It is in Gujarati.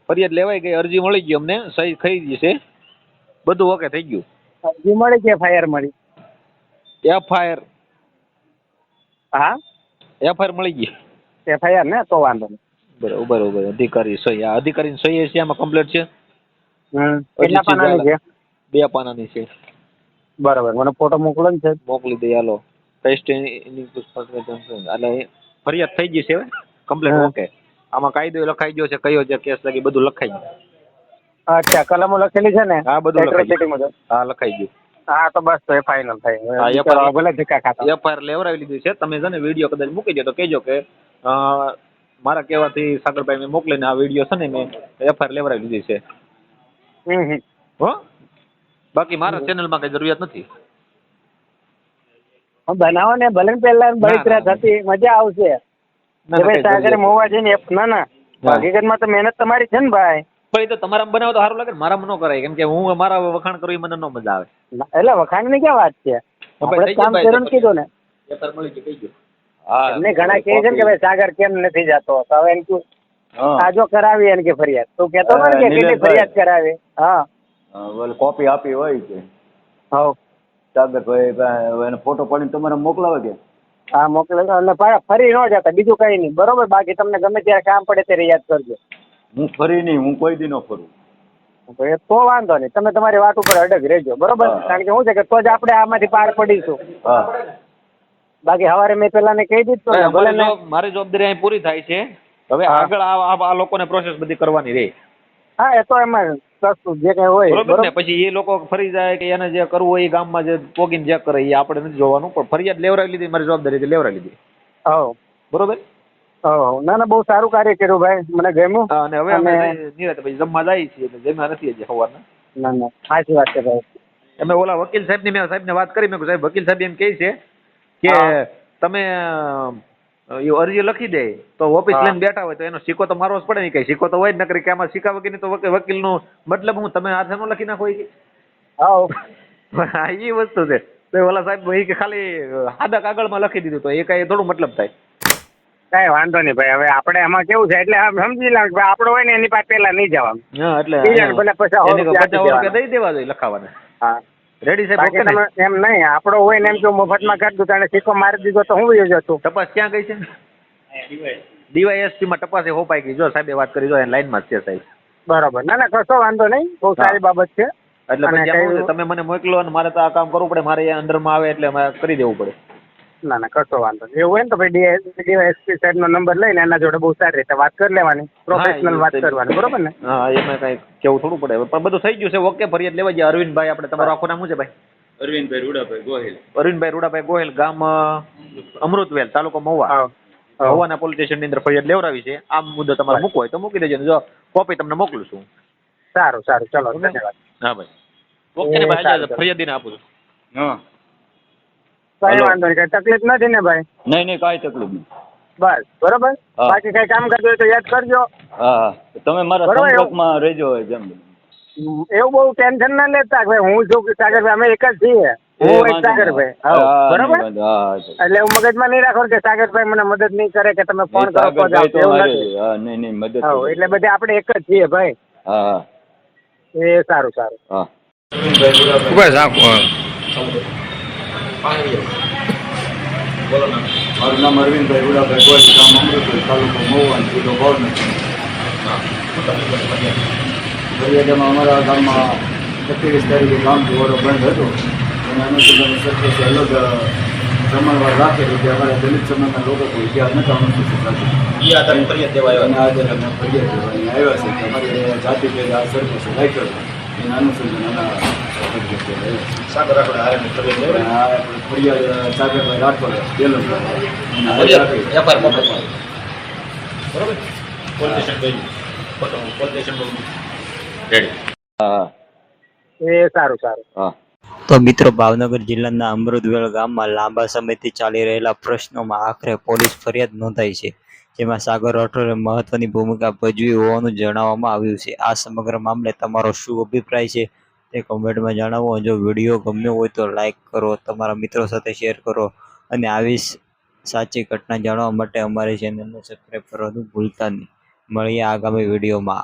ફરિયાદ લેવાઈ ગઈ, અરજી મળી ગઈ, અમને સહી થઈ ગઈ છે, બધું ઓકે થઈ ગયું. અરજી મળી કે એફઆઈઆર મળી? એફઆઈઆર હા એફઆઈઆર મળી ગઈ. એફઆઈઆર ને તો વાંધો નહીં. બરોબર બરોબર. અધિકારી સહી, આ અધિકારીની સહી છે આમાં કમ્પ્લીટ છે. કેટલા પાનાની છે? 2 પાનાની છે. બરોબર, મને ફોટો મોકલો ને સાહેબ. મોકલી દે હાલો. ટેસ્ટ એટલે ફરિયાદ થઈ ગઈ છે હવે કમ્પ્લીટ ઓકે. આમાં કાયદો લખાઈ ગયો છે, કયો જે કેસ લાગી બધું લખાઈ ગયું. અચ્છા, કલમો લખેલી છે ને? હા બધું લખાઈ એટ્રોસિટી ગયું. મુજબ. હા લખાઈ ગયું. હા તો બસ તો એ ફાઇનલ થાય. ભલે ધક્કા ખાતા. એફઆઈઆર લેવડાવી લીધી છે. તમે છે ને વિડીયો કદાચ મૂકી દો તો કહેજો કે મારા કહેવાથી સાગરભાઈ મેં મોકલીને આ વિડીયો છે ને મેં એફઆઈઆર લેવડાવી લીધી છે. હો બાકી મારા ચેનલમાં કઈ જરૂરિયાત નથી. બનાવો ને ભલે પહેલા બળતરા થતી મજા આવશે. ભાઈ સાગર મોવા જઈને ના ના હકીકતમાં તો મહેનત તમારી છે ને ભાઈ. પણ એ તો તમારા બનાવો તો સારું લાગે ને, મારામાં ન કરાય, કેમ કે હું મારા વખાણ કરું એ મને ન મજા આવે. એટલે વખાણ ની ક્યાં વાત છે, આપણે કામ કર્યું ને કીધું ને. એમને ઘણા કહે છે ને કે ભાઈ સાગર કેમ નથી જતો, તો હવે એમ તું આ જો કરાવી એને કે ફરિયાદ તું કેતો ને કે કેટલી ફરિયાદ કરાવી. હા કોપી આપી હોય કે હા સાગરભાઈ એને ફોટો પાડીને તમારે મોકલાવે કે? હા મોકલે અને ફરી ન જતા, બીજું કઈ નહીં. બરોબર, બાકી તમને ગમે ત્યારે કામ પડે ત્યારે યાદ કરજો. હું ફરી નહીં, હું કોઈ દી ન ફરું. તો વાંધો નહીં, તમે તમારી વાત ઉપર અડગ રહેજો. બરોબર, કારણ કે શું છે કે તો જ આપણે આમાંથી પાર પડીશું. બાકી હવારે મેં પેલા ને કહી દીધું મારી જવાબદારી અહીં પૂરી થાય છે. હવે આગળ આ લોકોને પ્રોસેસ બધી કરવાની રહે. હા એ તો એમાં સસ્તું જે કઈ હોય બરોબર ને. પછી એ લોકો ફરી જાય કે એને જે કરવું હોય એ ગામમાં જે પોગીને જે કરે એ આપણે નથી જોવાનું, પણ ફરિયાદ લેવડાવી લીધી, મારી જવાબદારી લેવડાવી લીધી. હા બરોબર. ના ના બહુ સારું કાર્ય કર્યું ભાઈ, મને ગમ્યું. અને હવે અમે નિરાતે પછી જમવા જઈએ છીએ, જમ્યા નથી હજી સવારના. ના ના સાચી વાત છે ભાઈ. અમે ઓલા વકીલ સાહેબની મેં સાહેબને વાત કરી, મેં સાહેબ વકીલ સાહેબ એમ કહે છે કે તમે અરજી લખી દે તો ઓફિસ લઈને બેઠા હોય તો એનો સિક્કો તો મારવો જ પડે ને. કઈ સિક્કો તો હોય જ નકરી કે આમાં સિક્કા વગર ની તો વકીલનો મતલબ હું તમે હાથે નો લખી નાખો કે. હા એ વસ્તુ છે. તો ઓલા સાહેબ કે ખાલી સાદા કાગળમાં લખી દીધું તો એ કઈ થોડું મતલબ થાય. કઈ વાંધો નહીં ભાઈ, હવે આપણે એમાં કેવું છે એટલે સમજી લે આપણો હોય ને એની પાસે પેલા નહીં જવાનું. હા એટલે ₹50 દઈ દેવા જોઈએ લખાવાના. હા રેડી સાહેબ. એમ નહીં આપણો હોય ને એમ કે મફતમાં કરી દીધું અને સિક્કો મારી દીધો તો હું યોજો છું. તપાસ ક્યાં ગઈ છે? DYSP માં તપાસ હોપાઈ ગઈ. જો સાહેબે વાત કરી, જો લાઈનમાં જ છે સાહેબ. બરોબર. ના ના કશો વાંધો નહીં, બહુ સારી બાબત છે. એટલે તમે મને મોકલો અને મારે તો આ કામ કરવું પડે, મારે અંદરમાં આવે એટલે મારે કરી દેવું પડે. ના ના કશો વાંધો નહીં. એવું હોય ને તો ભાઈ DYSP સાહેબનો નંબર લઈને એના જોડે બહુ સારી રીતે વાત કરી લેવાની, પ્રોફેશનલ વાત કરવાની. બરોબર ને? હા એમાં કઈ કેવું થોડું પડે, પણ બધું થઈ ગયું છે ઓકે. ફરિયાદ લેવા જાય. અરવિંદભાઈ, આપણે તમારું આખું નામ શું છે ભાઈ? અરવિંદભાઈ રૂડાભાઈ ગોહિલ. અરવિંદભાઈ રૂડાભાઈ ગોહિલ, ગામ અમૃતવેલ, તાલુકો મહુવા. મહુવાના પોલીસ સ્ટેશનની અંદર ફરિયાદ લેવડાવી છે. આ મુદ્દો તમારે મૂકવો હોય તો મૂકી દેજો, જો કોપી તમને મોકલું છું. સારું સારું, ચલો ધન્યવાદ. હા ભાઈ ઓકે ને ભાઈ, ફરિયાદીને આપું છું. હા કઈ વાંધો નહીં, કઈ તકલીફ નથી ને ભાઈ? નહીં નહીં કાંઈ તકલીફ નહીં. બસ બરોબર. બાકી કઈ કામ કરતું હોય તો યાદ કરજો. હા તમે મારા સંપર્કમાં રહેજો. જેમ એવું બહુ ટેન્શન ના લેતા ભાઈ, હું છું સાગરભાઈ, અમે એક જ છીએ. હું એક સાગરભાઈ. બરોબર. એટલે હું મગજમાં નહીં રાખો કે સાગરભાઈ મને મદદ નહીં કરે કે તમે ફોન કરો તો એવું નથી. નહીં નહીં મદદ એટલે બધે આપણે એક જ છીએ ભાઈ. હા એ સારું સારું. હા મારું નામ અરવિંદભાઈ રૂડાભાઈ ગોહિલ, ગામ અમૃતવેલ, તાલુકો મહુવા, જિલ્લો ભાવનગર. ફરિયાદમાં અમારા ગામમાં 27 તારીખે ગામ ધોવાડો બંધ હતો અને અનુસંધાને સરપંચે અલગ જમણવાર રાખેલું કે અમારા દલિત સમાજના લોકો કોઈ ત્યાં નતા અનુસૂચિત રાખી. એ આધારે ફરિયાદ દેવા આવ્યા. એના આધારે અમે ફરિયાદ દેવાની આવ્યા છે કે અમારી જાતિ ભેદ આ સરપંચે રાખ્યો છે. એના અનુસંધાન ફરિયાદ સાગરભાઈ રાઠોડ એ સારું સારું. તો મિત્રો, ભાવનગર જિલ્લાના અમૃતવેલ ગામમાં લાંબા સમયથી ચાલી રહેલા પ્રશ્નોમાં આખરે પોલીસ ફરિયાદ નોંધાઈ છે, જેમાં સાગર રાઠોડે મહત્વની ભૂમિકા ભજવી હોવાનું જણાવવામાં આવ્યું છે. આ સમગ્ર મામલે તમારો શું અભિપ્રાય છે તે કમેન્ટમાં જણાવો. જો વિડીયો ગમ્યો હોય તો લાઈક કરો, તમારા મિત્રો સાથે શેર કરો અને આવી સાચી ઘટના જાણવા માટે અમારી ચેનલને સબસ્ક્રાઈબ કરવાનું ભૂલતા નહીં. મળીએ આગામી વિડીયોમાં.